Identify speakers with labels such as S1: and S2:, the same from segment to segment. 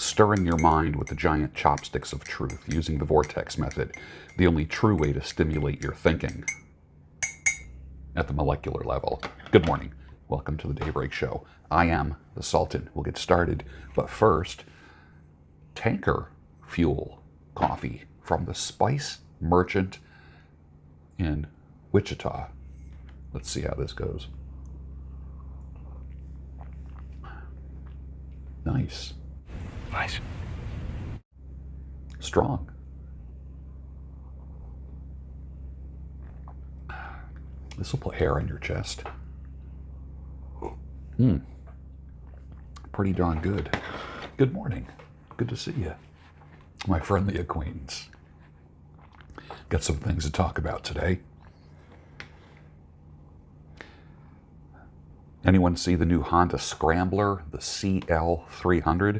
S1: stirring your mind with the giant chopsticks of truth, using the vortex method, the only true way to stimulate your thinking at the molecular level. Good morning. Welcome to the Daybreak Show. I am the Sultan. We'll get started. But first, Tanker Fuel coffee from the Spice Merchant in Wichita. Let's see how this goes. Nice.
S2: Nice.
S1: Strong. This will put hair on your chest. Pretty darn good. Good morning. Good to see you, my friendly acquaintance. Got some things to talk about today. Anyone see the new Honda Scrambler, the CL300?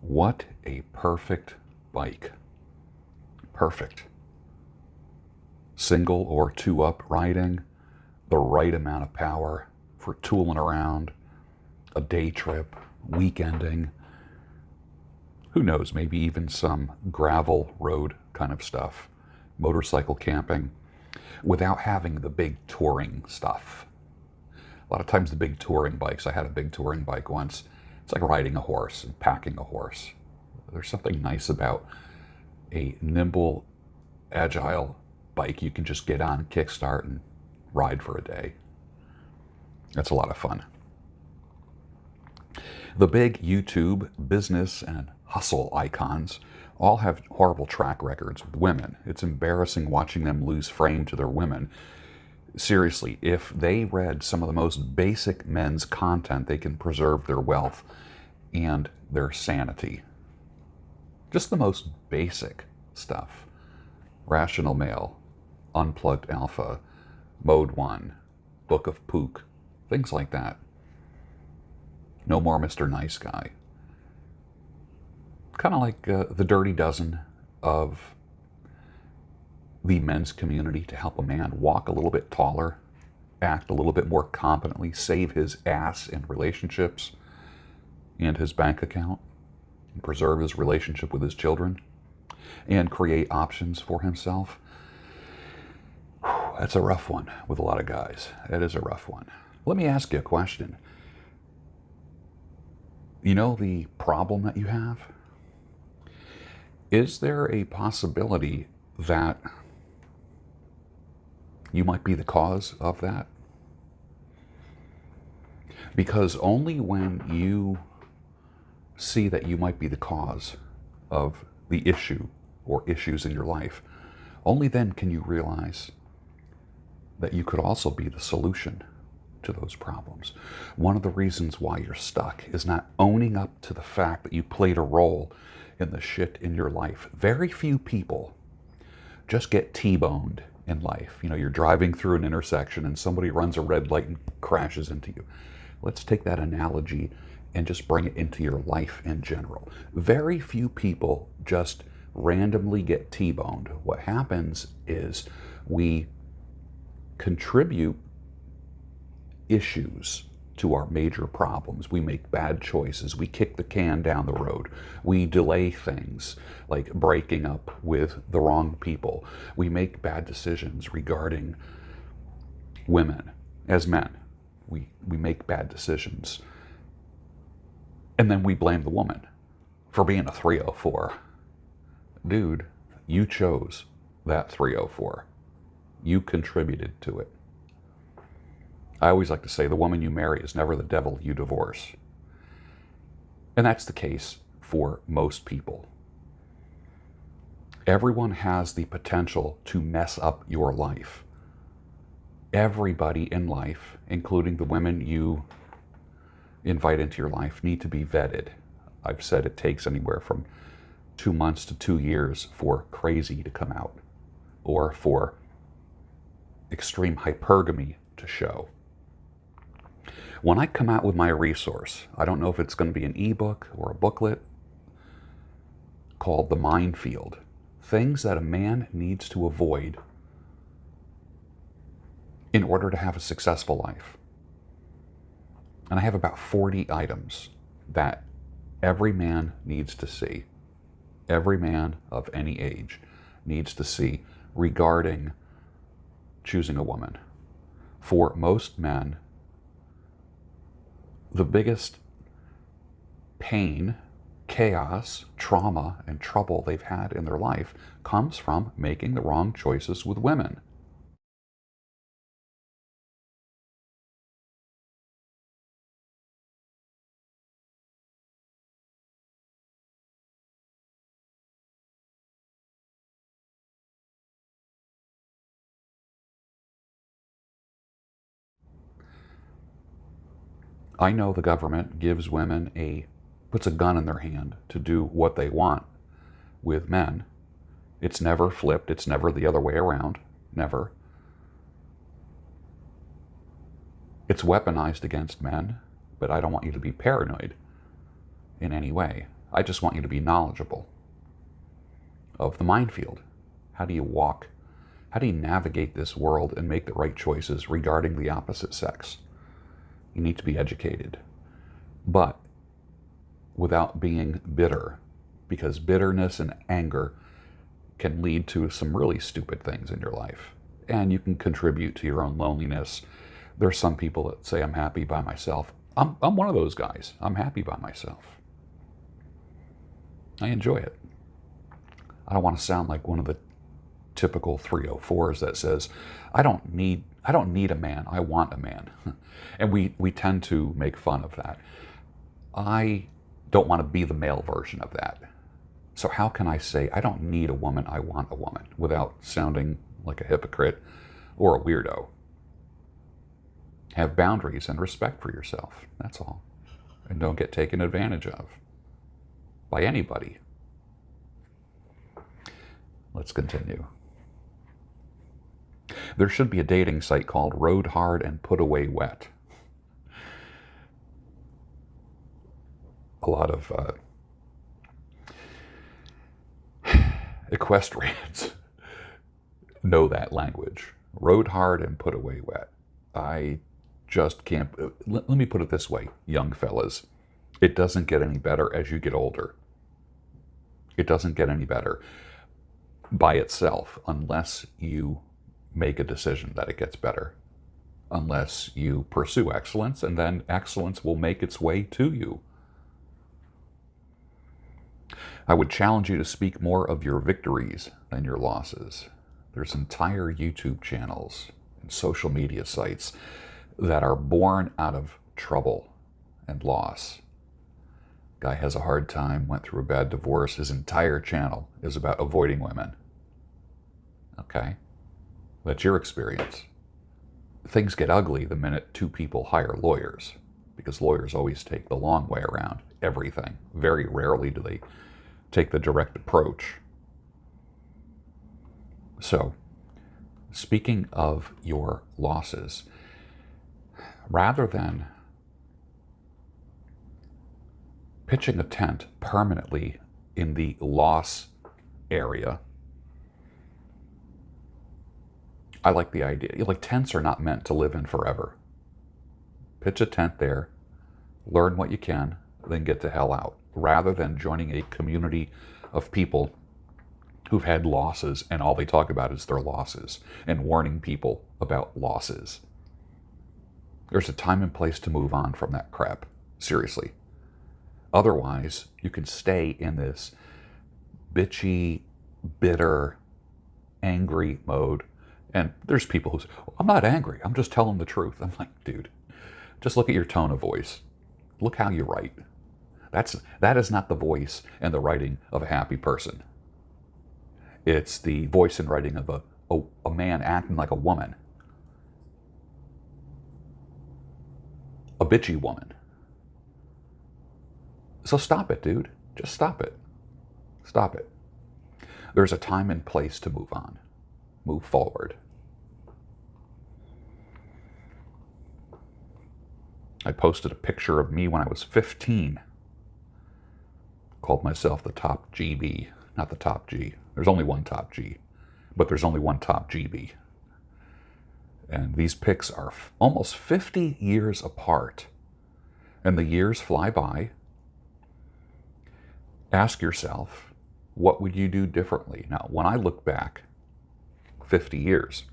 S1: What a perfect bike. Perfect. Single or two-up riding, the right amount of power for tooling around, a day trip, weekending. Who knows, maybe even some gravel road kind of stuff, motorcycle camping, without having the big touring stuff. A lot of times the big touring bikes, I had a big touring bike once, it's like riding a horse and packing a horse. There's something nice about a nimble, agile bike you can just get on, kickstart, and ride for a day. That's a lot of fun. The big YouTube business and hustle icons all have horrible track records with women. It's embarrassing watching them lose frame to their women. Seriously, if they read some of the most basic men's content, they can preserve their wealth and their sanity. Just the most basic stuff. Rational Male, Unplugged Alpha, Mode 1, Book of Pook, things like that. No More Mr. Nice Guy. Kind of like the Dirty Dozen of the men's community to help a man walk a little bit taller, act a little bit more competently, save his ass in relationships and his bank account, and preserve his relationship with his children, and create options for himself. That's a rough one with a lot of guys. That is a rough one. Let me ask you a question. You know the problem that you have? Is there a possibility that you might be the cause of that? Because only when you see that you might be the cause of the issue or issues in your life, only then can you realize that you could also be the solution to those problems. One of the reasons why you're stuck is not owning up to the fact that you played a role in the shit in your life. Very few people just get T-boned in life. You know, you're driving through an intersection and somebody runs a red light and crashes into you. Let's take that analogy and just bring it into your life in general. Very few people just randomly get T-boned. What happens is we contribute issues to our major problems. We make bad choices. We kick the can down the road. We delay things like breaking up with the wrong people. We make bad decisions regarding women. As men, we make bad decisions. And then we blame the woman for being a 304. Dude, you chose that 304. You contributed to it. I always like to say the woman you marry is never the devil you divorce. And that's the case for most people. Everyone has the potential to mess up your life. Everybody in life, including the women you invite into your life, need to be vetted. I've said it takes anywhere from 2 months to 2 years for crazy to come out, or for extreme hypergamy to show. When I come out with my resource, I don't know if it's going to be an ebook or a booklet called The Minefield, things that a man needs to avoid in order to have a successful life. And I have about 40 items that every man needs to see, every man of any age needs to see regarding choosing a woman. For most men, the biggest pain, chaos, trauma, and trouble they've had in their life comes from making the wrong choices with women. I know the government gives women puts a gun in their hand to do what they want with men. It's never flipped. It's never the other way around. Never. It's weaponized against men, but I don't want you to be paranoid in any way. I just want you to be knowledgeable of the minefield. How do you walk? How do you navigate this world and make the right choices regarding the opposite sex? You need to be educated, but without being bitter, because bitterness and anger can lead to some really stupid things in your life, and you can contribute to your own loneliness. There's some people that say, I'm happy by myself. I'm one of those guys. I'm happy by myself. I enjoy it. I don't want to sound like one of the typical 304s that says, I don't need a man, I want a man. And we tend to make fun of that. I don't want to be the male version of that. So how can I say, I don't need a woman, I want a woman, without sounding like a hypocrite or a weirdo? Have boundaries and respect for yourself, that's all. And don't get taken advantage of by anybody. Let's continue. There should be a dating site called Rode Hard and Put Away Wet. A lot of equestrians know that language. Rode hard and put away wet. I just can't. Let me put it this way, young fellas. It doesn't get any better as you get older. It doesn't get any better by itself unless you make a decision that it gets better. Unless you pursue excellence, and then excellence will make its way to you. I would challenge you to speak more of your victories than your losses. There's entire YouTube channels and social media sites that are born out of trouble and loss. Guy has a hard time, went through a bad divorce. His entire channel is about avoiding women. Okay? That's your experience. Things get ugly the minute two people hire lawyers, because lawyers always take the long way around everything. Very rarely do they take the direct approach. So, speaking of your losses, rather than pitching a tent permanently in the loss area, I like the idea. Like, tents are not meant to live in forever. Pitch a tent there, learn what you can, then get the hell out, rather than joining a community of people who've had losses and all they talk about is their losses and warning people about losses. There's a time and place to move on from that crap. Seriously. Otherwise, you can stay in this bitchy, bitter, angry mode. And there's people who say, I'm not angry, I'm just telling the truth. I'm like, dude, just look at your tone of voice. Look how you write. That is not the voice and the writing of a happy person. It's the voice and writing of a man acting like a woman. A bitchy woman. So stop it, dude. Just stop it. Stop it. There's a time and place to move on. Move forward. I posted a picture of me when I was 15. Called myself the top GB, not the top G. There's only one top G, but there's only one top GB. And these pics are almost 50 years apart. And the years fly by. Ask yourself, what would you do differently? Now, when I look back 50 years,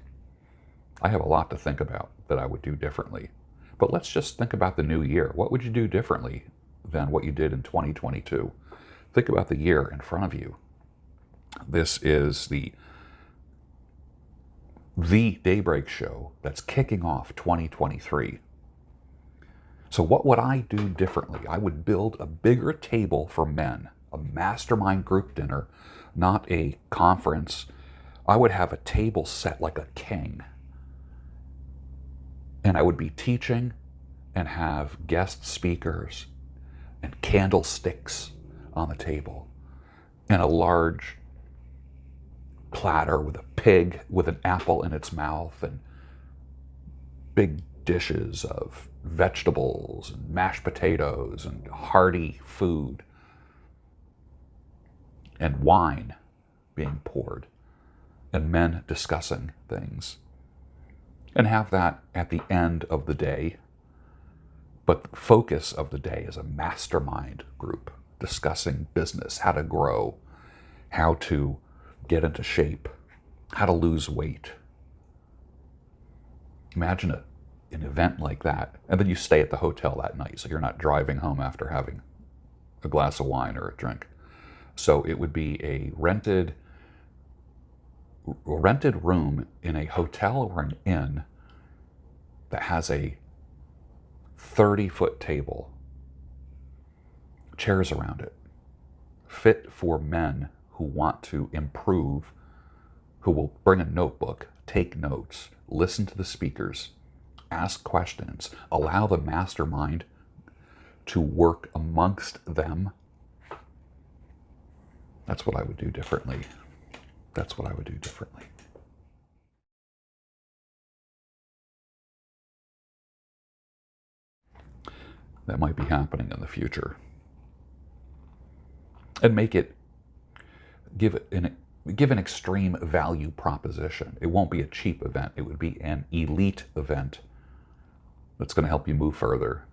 S1: I have a lot to think about that I would do differently. But let's just think about the new year. What would you do differently than what you did in 2022? Think about the year in front of you. This is the Daybreak show that's kicking off 2023. So what would I do differently? I would build a bigger table for men, a mastermind group dinner, not a conference. I would have a table set like a king. And I would be teaching and have guest speakers and candlesticks on the table and a large platter with a pig with an apple in its mouth and big dishes of vegetables and mashed potatoes and hearty food and wine being poured and men discussing things, and have that at the end of the day. But the focus of the day is a mastermind group discussing business, how to grow, how to get into shape, how to lose weight. Imagine an event like that, and then you stay at the hotel that night, so you're not driving home after having a glass of wine or a drink. So it would be a rented room in a hotel or an inn that has a 30-foot table, chairs around it, fit for men who want to improve, who will bring a notebook, take notes, listen to the speakers, ask questions, allow the mastermind to work amongst them. That's what I would do differently. That's what I would do differently. That might be happening in the future. And give an extreme value proposition. It won't be a cheap event. It would be an elite event that's going to help you move further.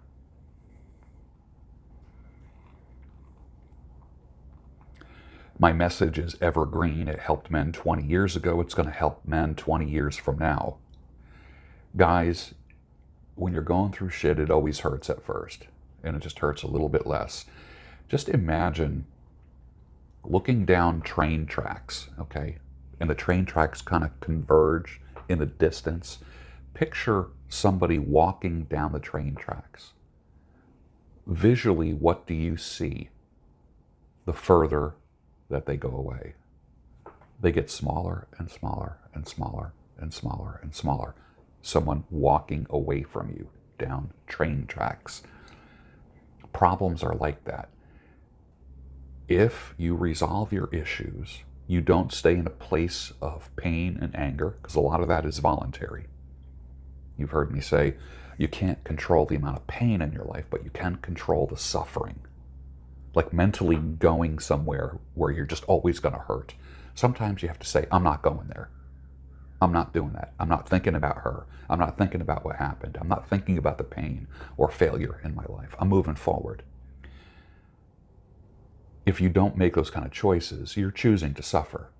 S1: My message is evergreen. It helped men 20 years ago. It's going to help men 20 years from now. Guys, when you're going through shit, it always hurts at first, and it just hurts a little bit less. Just imagine looking down train tracks, okay? And the train tracks kind of converge in the distance. Picture somebody walking down the train tracks. Visually, what do you see the further that they go away? They get smaller and smaller and smaller and smaller and smaller. Someone walking away from you down train tracks. Problems are like that. If you resolve your issues, you don't stay in a place of pain and anger, because a lot of that is voluntary. You've heard me say, you can't control the amount of pain in your life, but you can control the suffering. Like mentally going somewhere where you're just always going to hurt. Sometimes you have to say, I'm not going there. I'm not doing that. I'm not thinking about her. I'm not thinking about what happened. I'm not thinking about the pain or failure in my life. I'm moving forward. If you don't make those kind of choices, you're choosing to suffer.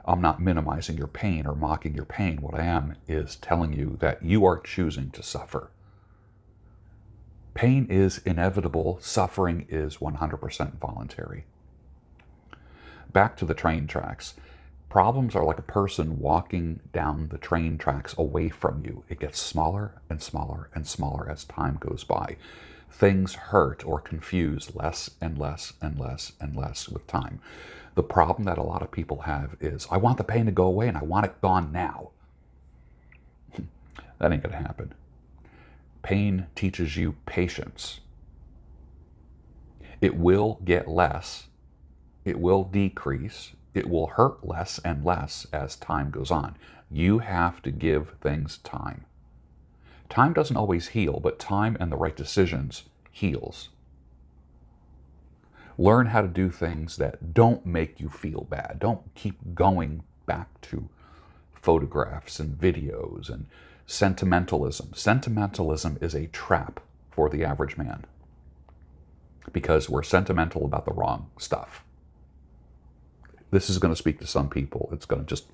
S1: I'm not minimizing your pain or mocking your pain. What I am is telling you that you are choosing to suffer. Pain is inevitable. Suffering is 100% voluntary. Back to the train tracks. Problems are like a person walking down the train tracks away from you. It gets smaller and smaller and smaller as time goes by. Things hurt or confuse less and less and less and less with time. The problem that a lot of people have is, I want the pain to go away and I want it gone now. That ain't going to happen. Pain teaches you patience. It will get less. It will decrease. It will hurt less and less as time goes on. You have to give things time. Time doesn't always heal, but time and the right decisions heals. Learn how to do things that don't make you feel bad. Don't keep going back to photographs and videos and sentimentalism. Sentimentalism is a trap for the average man. because we're sentimental about the wrong stuff. This is going to speak to some people. It's going to just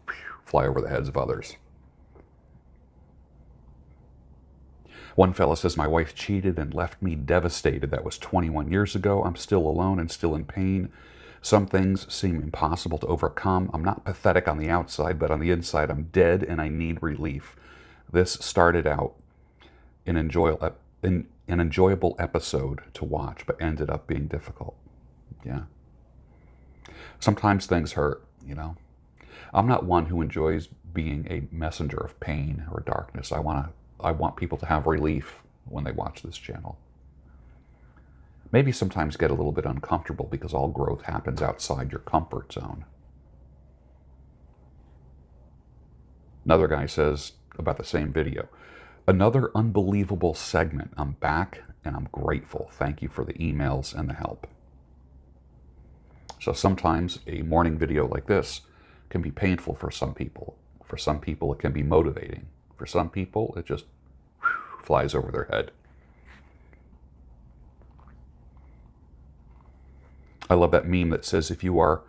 S1: fly over the heads of others. One fella says, my wife cheated and left me devastated. That was 21 years ago. I'm still alone and still in pain. Some things seem impossible to overcome. I'm not pathetic on the outside, but on the inside, I'm dead and I need relief. This started out an enjoyable episode to watch, but ended up being difficult. Yeah. Sometimes things hurt, you know. I'm not one who enjoys being a messenger of pain or darkness. I want people to have relief when they watch this channel. Maybe sometimes get a little bit uncomfortable because all growth happens outside your comfort zone. Another guy says about the same video, another unbelievable segment. I'm back and I'm grateful. Thank you for the emails and the help. So sometimes a morning video like this can be painful for some people. For some people, it can be motivating. For some people, it just flies over their head. I love that meme that says, if you are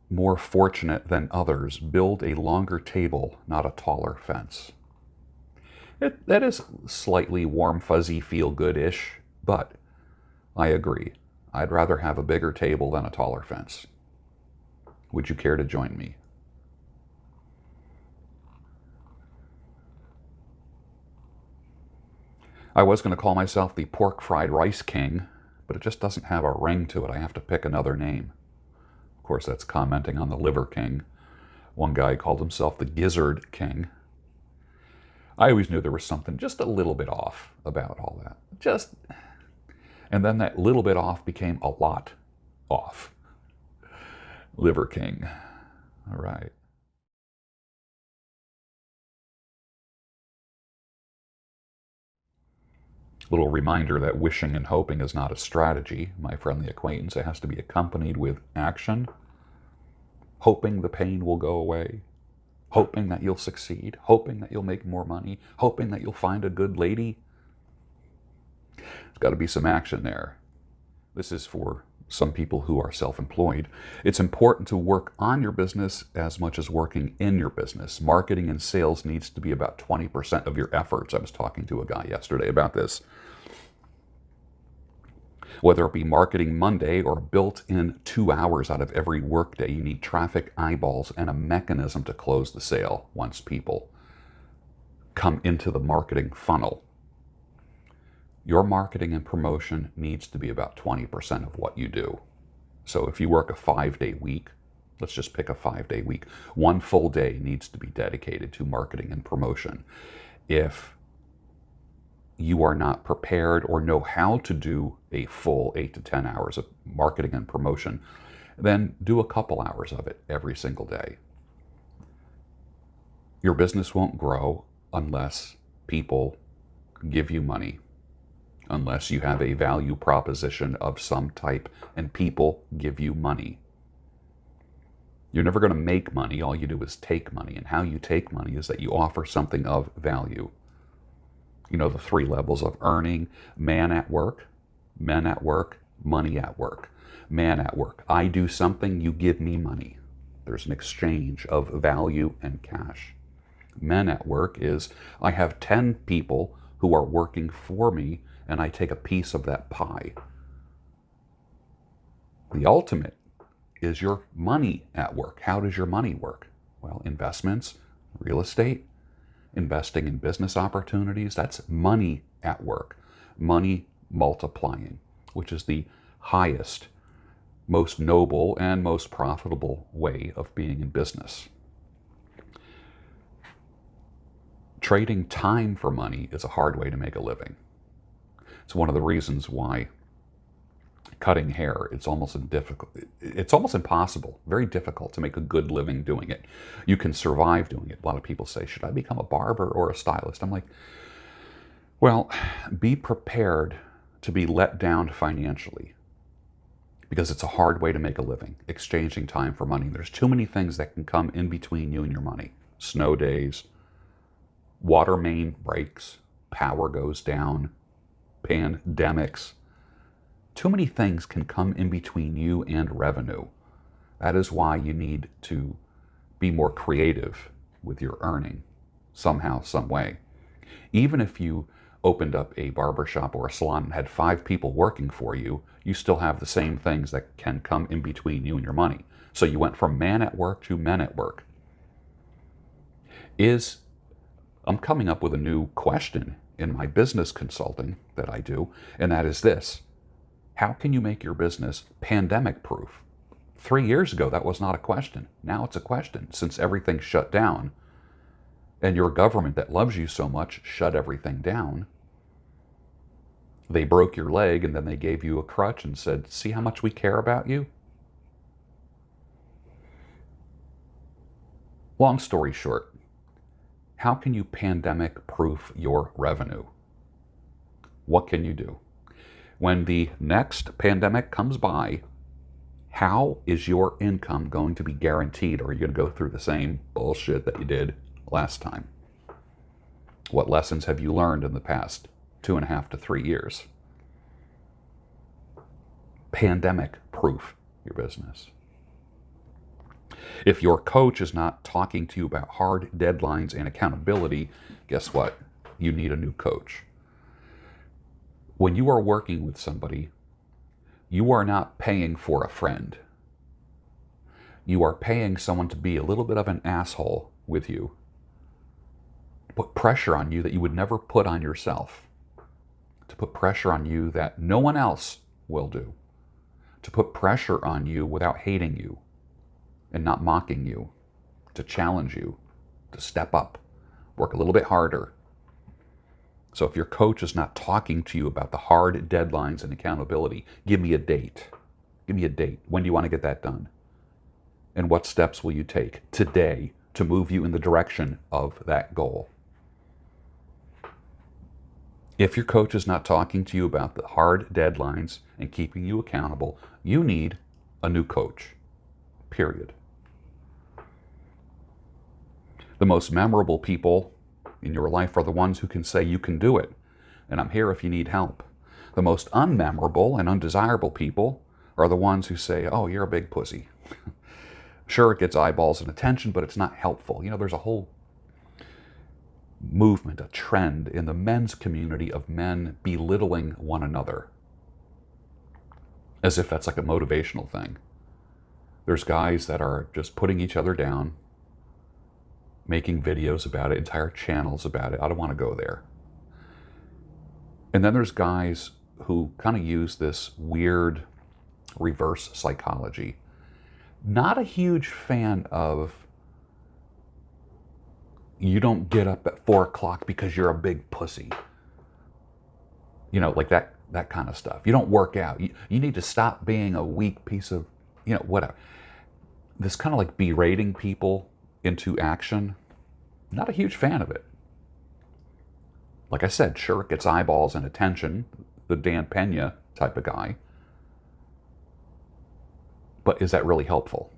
S1: more fortunate than others, build a longer table, not a taller fence. That is slightly warm, fuzzy, feel-good-ish, but I agree. I'd rather have a bigger table than a taller fence. Would you care to join me? I was going to call myself the pork fried rice king, but it just doesn't have a ring to it. I have to pick another name. Of course, that's commenting on the liver king. One guy called himself the gizzard king. I always knew there was something just a little bit off about all that. And then that little bit off became a lot off. Liver king. All right. Little reminder that wishing and hoping is not a strategy, my friendly acquaintance. It has to be accompanied with action. Hoping the pain will go away. Hoping that you'll succeed. Hoping that you'll make more money. Hoping that you'll find a good lady. There's got to be some action there. This is for some people who are self-employed. It's important to work on your business as much as working in your business. Marketing and sales needs to be about 20% of your efforts. I was talking to a guy yesterday about this. Whether it be Marketing Monday or built in 2 hours out of every workday, you need traffic, eyeballs, and a mechanism to close the sale once people come into the marketing funnel. Your marketing and promotion needs to be about 20% of what you do. So if you work a 5-day week, let's just pick a 5-day week. 1 full day needs to be dedicated to marketing and promotion. If you are not prepared or know how to do a full 8 to 10 hours of marketing and promotion, then do a couple hours of it every single day. Your business won't grow unless people give you money, unless you have a value proposition of some type and people give you money. You're never going to make money. All you do is take money. And how you take money is that you offer something of value. You know, the 3 levels of earning: man at work, men at work, money at work. Man at work: I do something, you give me money. There's an exchange of value and cash. Men at work is, I have 10 people who are working for me and I take a piece of that pie. The ultimate is your money at work. How does your money work? Well, investments, real estate, investing in business opportunities, that's money at work. Money multiplying, which is the highest, most noble, and most profitable way of being in business. Trading time for money is a hard way to make a living. It's one of the reasons why cutting hair, it's almost impossible, very difficult to make a good living doing it. You can survive doing it. A lot of people say, should I become a barber or a stylist? I'm like, well, be prepared to be let down financially, because it's a hard way to make a living, exchanging time for money. There's too many things that can come in between you and your money. Snow days, water main breaks, power goes down, pandemics, Too many things can come in between you and revenue. That is why you need to be more creative with your earning somehow, some way. Even if you opened up a barbershop or a salon and had 5 people working for you, you still have the same things that can come in between you and your money. So you went from man at work to men at work. I'm coming up with a new question in my business consulting that I do, and that is this: how can you make your business pandemic proof? 3 years ago, that was not a question. Now it's a question, since everything shut down and your government that loves you so much shut everything down. They broke your leg and then they gave you a crutch and said, see how much we care about you? Long story short, how can you pandemic proof your revenue? What can you do? When the next pandemic comes by, how is your income going to be guaranteed? Or are you going to go through the same bullshit that you did last time? What lessons have you learned in the past 2.5 to 3 years? Pandemic proof your business. If your coach is not talking to you about hard deadlines and accountability, guess what? You need a new coach. When you are working with somebody, you are not paying for a friend. You are paying someone to be a little bit of an asshole with you, put pressure on you that you would never put on yourself, to put pressure on you that no one else will do, to put pressure on you without hating you and not mocking you, to challenge you, to step up, work a little bit harder. So if your coach is not talking to you about the hard deadlines and accountability, give me a date. Give me a date. When do you want to get that done? And what steps will you take today to move you in the direction of that goal? If your coach is not talking to you about the hard deadlines and keeping you accountable, you need a new coach, period. The most memorable people in your life are the ones who can say you can do it, and I'm here if you need help. The most unmemorable and undesirable people are the ones who say, oh, you're a big pussy. Sure, it gets eyeballs and attention, but it's not helpful. You know, there's a whole movement, a trend in the men's community of men belittling one another, as if that's like a motivational thing. There's guys that are just putting each other down, making videos about it, entire channels about it. I don't want to go there. And then there's guys who kind of use this weird reverse psychology. Not a huge fan of, you don't get up at 4 o'clock because you're a big pussy. You know, like that kind of stuff. You don't work out. You need to stop being a weak piece of, you know, whatever. This kind of like berating people into action. Not a huge fan of it. Like I said, sure, it gets eyeballs and attention, the Dan Pena type of guy. But is that really helpful?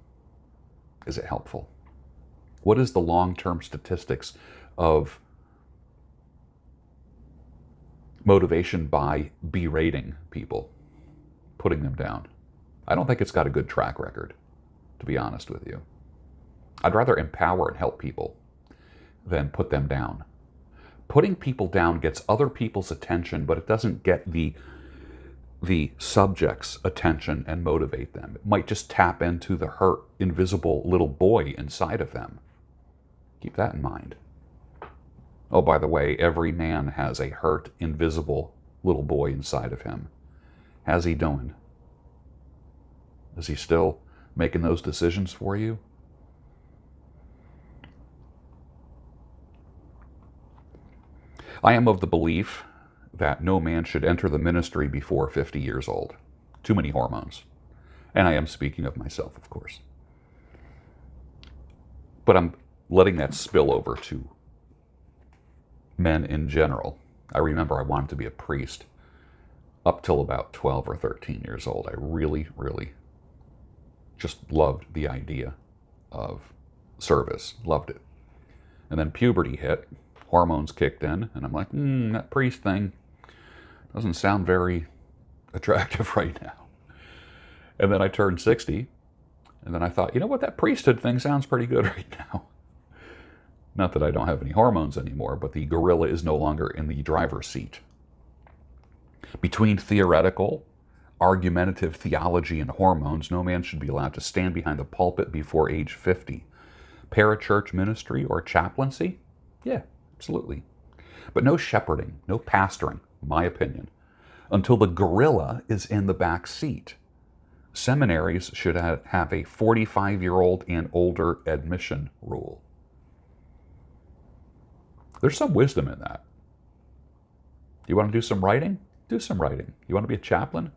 S1: Is it helpful? What is the long-term statistics of motivation by berating people, putting them down? I don't think it's got a good track record, to be honest with you. I'd rather empower and help people than put them down. Putting people down gets other people's attention, but it doesn't get the subject's attention and motivate them. It might just tap into the hurt, invisible little boy inside of them. Keep that in mind. Oh, by the way, every man has a hurt, invisible little boy inside of him. How's he doing? Is he still making those decisions for you? I am of the belief that no man should enter the ministry before 50 years old. Too many hormones. And I am speaking of myself, of course. But I'm letting that spill over to men in general. I remember I wanted to be a priest up till about 12 or 13 years old. I really, really just loved the idea of service. Loved it. And then puberty hit. Hormones kicked in. And I'm like, that priest thing doesn't sound very attractive right now. And then I turned 60, and then I thought, you know what, that priesthood thing sounds pretty good right now. Not that I don't have any hormones anymore, but the gorilla is no longer in the driver's seat. Between theoretical, argumentative theology and hormones, no man should be allowed to stand behind the pulpit before age 50. Parachurch ministry or chaplaincy? Yeah, absolutely. But no shepherding, no pastoring, my opinion, until the gorilla is in the back seat. Seminaries should have a 45-year-old and older admission rule. There's some wisdom in that. You want to do some writing? Do some writing. You want to be a chaplain?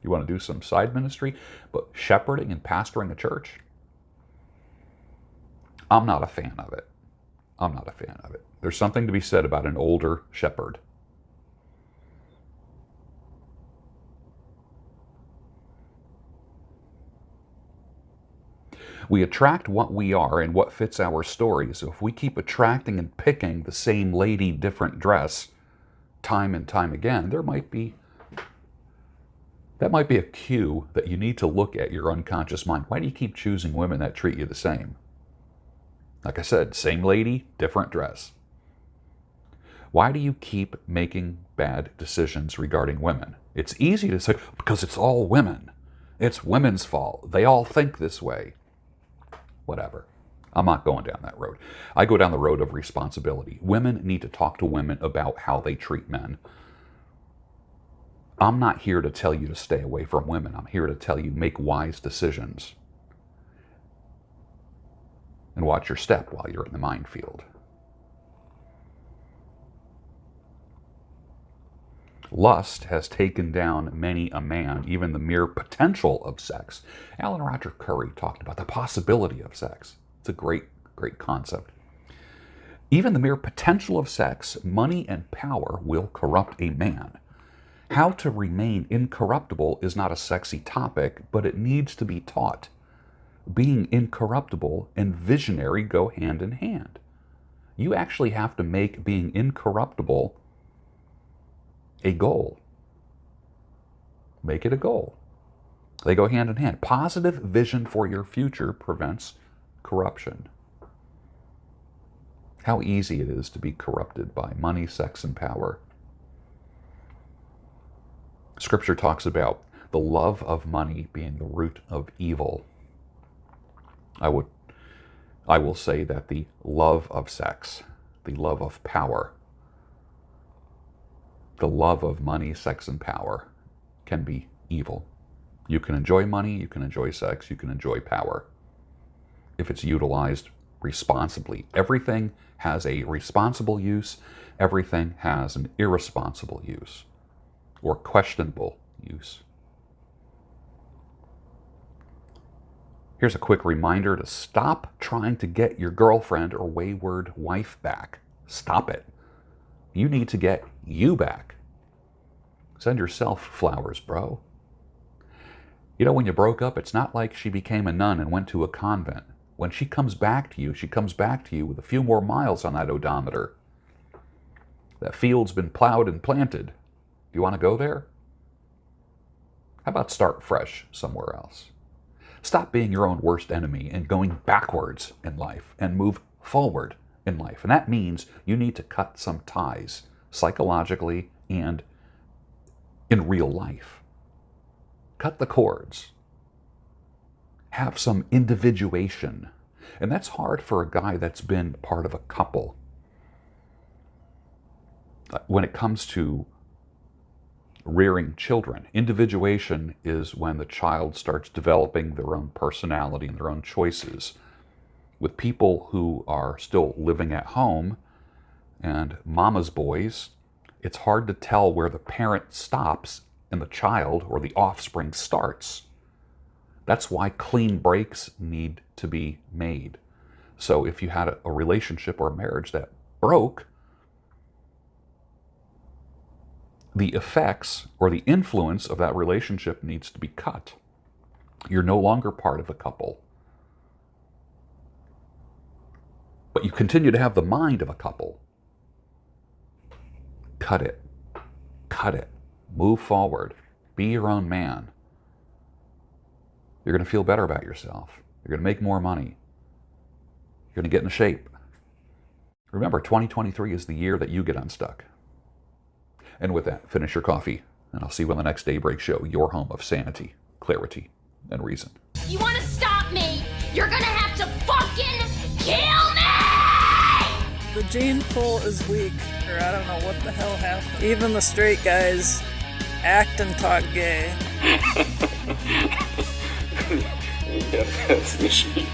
S1: You want to do some side ministry? But shepherding and pastoring a church? I'm not a fan of it. I'm not a fan of it. There's something to be said about an older shepherd. We attract what we are and what fits our story. So if we keep attracting and picking the same lady, different dress, time and time again, that might be a cue that you need to look at your unconscious mind. Why do you keep choosing women that treat you the same? Like I said, same lady, different dress. Why do you keep making bad decisions regarding women? It's easy to say, because it's all women. It's women's fault. They all think this way. Whatever. I'm not going down that road. I go down the road of responsibility. Women need to talk to women about how they treat men. I'm not here to tell you to stay away from women. I'm here to tell you make wise decisions. And watch your step while you're in the minefield. Lust has taken down many a man, even the mere potential of sex. Alan Roger Curry talked about the possibility of sex. It's a great, great concept. Even the mere potential of sex, money and power will corrupt a man. How to remain incorruptible is not a sexy topic, but it needs to be taught. Being incorruptible and visionary go hand in hand. You actually have to make being incorruptible a goal. Make it a goal. They go hand in hand. Positive vision for your future prevents corruption. How easy it is to be corrupted by money, sex, and power. Scripture talks about the love of money being the root of evil. I will say that the love of sex, the love of power, the love of money, sex, and power can be evil. You can enjoy money, you can enjoy sex, you can enjoy power if it's utilized responsibly. Everything has a responsible use, everything has an irresponsible use or questionable use. Here's a quick reminder to stop trying to get your girlfriend or wayward wife back. Stop it. You need to get you back. Send yourself flowers, bro. You know, when you broke up, it's not like she became a nun and went to a convent. When she comes back to you, she comes back to you with a few more miles on that odometer. That field's been plowed and planted. Do you want to go there? How about start fresh somewhere else? Stop being your own worst enemy and going backwards in life and move forward in life. And that means you need to cut some ties psychologically and in real life. Cut the cords. Have some individuation. And that's hard for a guy that's been part of a couple. When it comes to rearing children, individuation is when the child starts developing their own personality and their own choices. With people who are still living at home and mama's boys, it's hard to tell where the parent stops and the child or the offspring starts. That's why clean breaks need to be made. So if you had a relationship or a marriage that broke, the effects or the influence of that relationship needs to be cut. You're no longer part of the couple. But you continue to have the mind of a couple. Cut it. Cut it. Move forward. Be your own man. You're going to feel better about yourself. You're going to make more money. You're going to get in shape. Remember, 2023 is the year that you get unstuck. And with that, finish your coffee, and I'll see you on the next Daybreak Show, your home of sanity, clarity, and reason.
S2: You want to stop me? You're gonna have to fucking kill me!
S3: The gene pool is weak, or I don't know what the hell happened. Even the straight guys act and talk gay.
S4: Yeah, that's the machine.